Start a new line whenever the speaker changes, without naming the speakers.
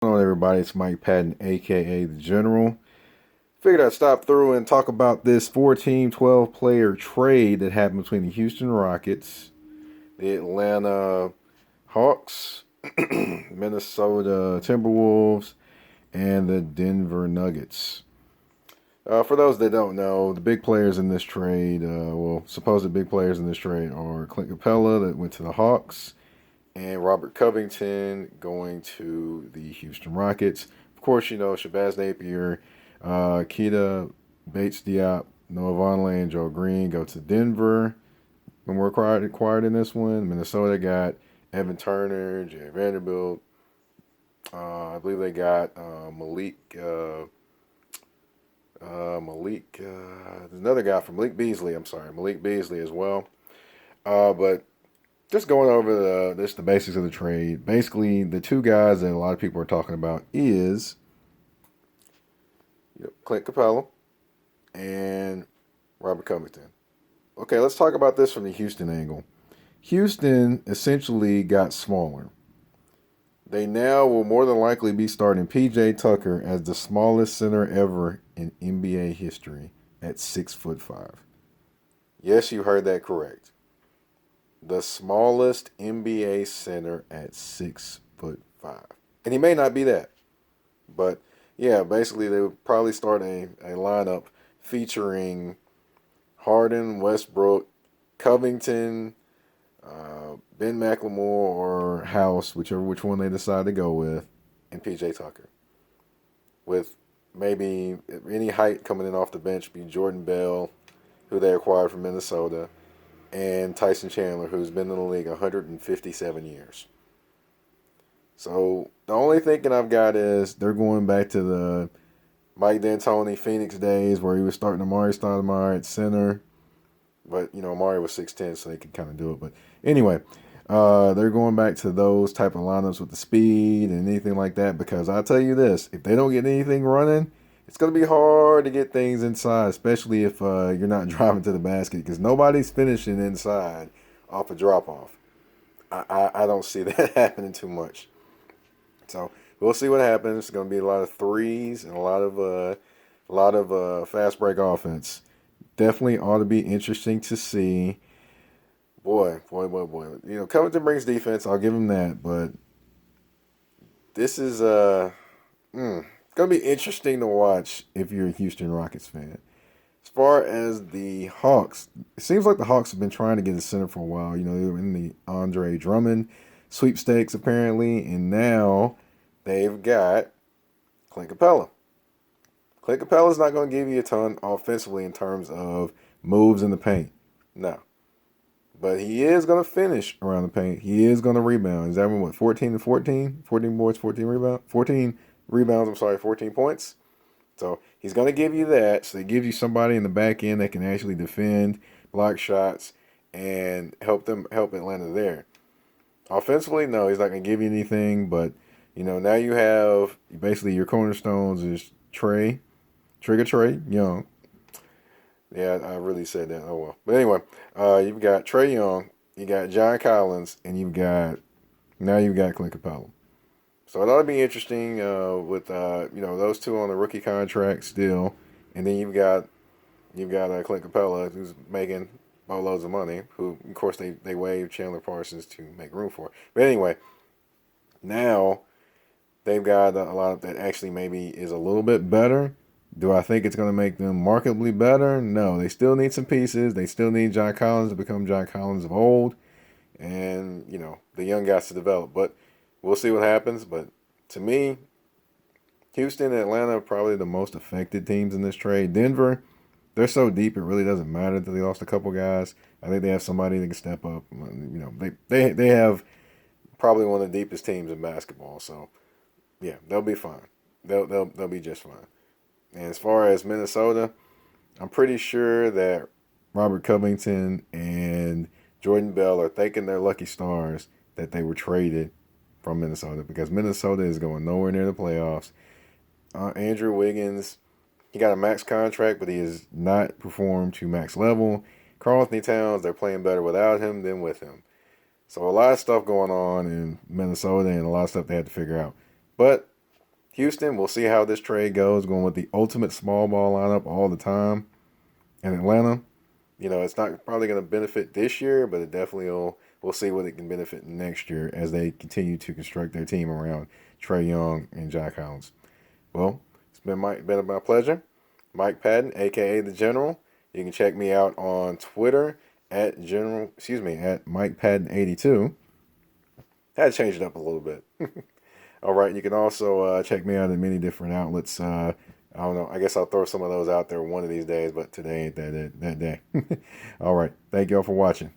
Hello, everybody? It's Mike Patton, aka the General. Figured I'd stop through and talk about this 4-team, 12-player trade that happened between the Houston Rockets, the Atlanta Hawks, Minnesota Timberwolves, and the Denver Nuggets. For those that don't know, the big players in this trade, supposed big players in this trade are Clint Capela that went to the Hawks, and Robert Covington going to the Houston Rockets. Of course, you know Shabazz Napier, Keita Bates Diop, Noah Vonleh, and Joe Green go to Denver. When we're acquired in this one, Minnesota got Evan Turner, Jay Vanderbilt. I believe they got there's another guy from Malik Beasley. I'm sorry, Malik Beasley as well. But just going over the basics of the trade. Basically, the two guys that a lot of people are talking about is Clint Capella and Robert Covington. Okay, let's talk about this from the Houston angle. Houston essentially got smaller. They now will more than likely be starting PJ Tucker as the smallest center ever in NBA history at 6'5". Yes, you heard that correct. The smallest NBA center at 6'5". And he may not be that. But yeah, basically they would probably start a lineup featuring Harden, Westbrook, Covington, Ben McLemore, or House, which one they decide to go with, and PJ Tucker. With maybe any height coming in off the bench be Jordan Bell, who they acquired from Minnesota, and Tyson Chandler, who's been in the league 157 years. So the only thinking I've got is they're going back to the Mike D'Antoni Phoenix days where he was starting Amari Stoudemire at center. But, you know, Amari was 6'10", so they could kind of do it. But anyway, they're going back to those type of lineups with the speed and anything like that because I'll tell you this, if they don't get anything running, it's going to be hard to get things inside, especially if you're not driving to the basket because nobody's finishing inside off a drop-off. I don't see that happening too much. So we'll see what happens. It's going to be a lot of threes and a lot of fast break offense. Definitely ought to be interesting to see. Boy. You know, Covington brings defense. I'll give him that. But this is going to be interesting to watch if you're a Houston Rockets fan. As far as the Hawks, it seems like the Hawks have been trying to get a center for a while. You know, they were in the Andre Drummond sweepstakes apparently, and now they've got Clint Capella. Clint Capella is not going to give you a ton offensively in terms of moves in the paint. No. But he is going to finish around the paint. He is going to rebound. He's averaging, what, 14 to 14? 14 boards, 14 rebounds? 14 rebounds, 14 points. So he's going to give you that. So he gives you somebody in the back end that can actually defend, block shots, and help Atlanta there. Offensively, no, he's not going to give you anything. But, you know, now you have basically your cornerstones is Trey Young. Yeah, I really said that. Oh, well. But anyway, you've got Trey Young, you got John Collins, and you've got Clint Capella. So it ought to be interesting with those two on the rookie contract still, and then you've got Clint Capella who's making boatloads of money. Who of course they waived Chandler Parsons to make room for. But anyway, now they've got a lot that actually maybe is a little bit better. Do I think it's going to make them markedly better? No. They still need some pieces. They still need John Collins to become John Collins of old. And, you know, the young guys to develop. But we'll see what happens. But to me, Houston and Atlanta are probably the most affected teams in this trade. Denver, they're so deep it really doesn't matter that they lost a couple guys. I think they have somebody that can step up. You know, they have probably one of the deepest teams in basketball. So, yeah, they'll be fine. They'll be just fine. And as far as Minnesota, I'm pretty sure that Robert Covington and Jordan Bell are thanking their lucky stars that they were traded from Minnesota because Minnesota is going nowhere near the playoffs. Andrew Wiggins, he got a max contract, but he has not performed to max level. Karl-Anthony Towns, they're playing better without him than with him. So a lot of stuff going on in Minnesota and a lot of stuff they had to figure out. But Houston, we'll see how this trade goes, going with the ultimate small ball lineup all the time. And Atlanta, it's not probably going to benefit this year, but it definitely will. We'll see what it can benefit next year as they continue to construct their team around Trae Young and Jack Collins. Well, it's been my pleasure. Mike Patton, aka the General. You can check me out on Twitter at Mike Patton 82. I had to change it up a little bit. All right, you can also check me out at many different outlets. I don't know. I guess I'll throw some of those out there one of these days, but today ain't that day. All right. Thank you all for watching.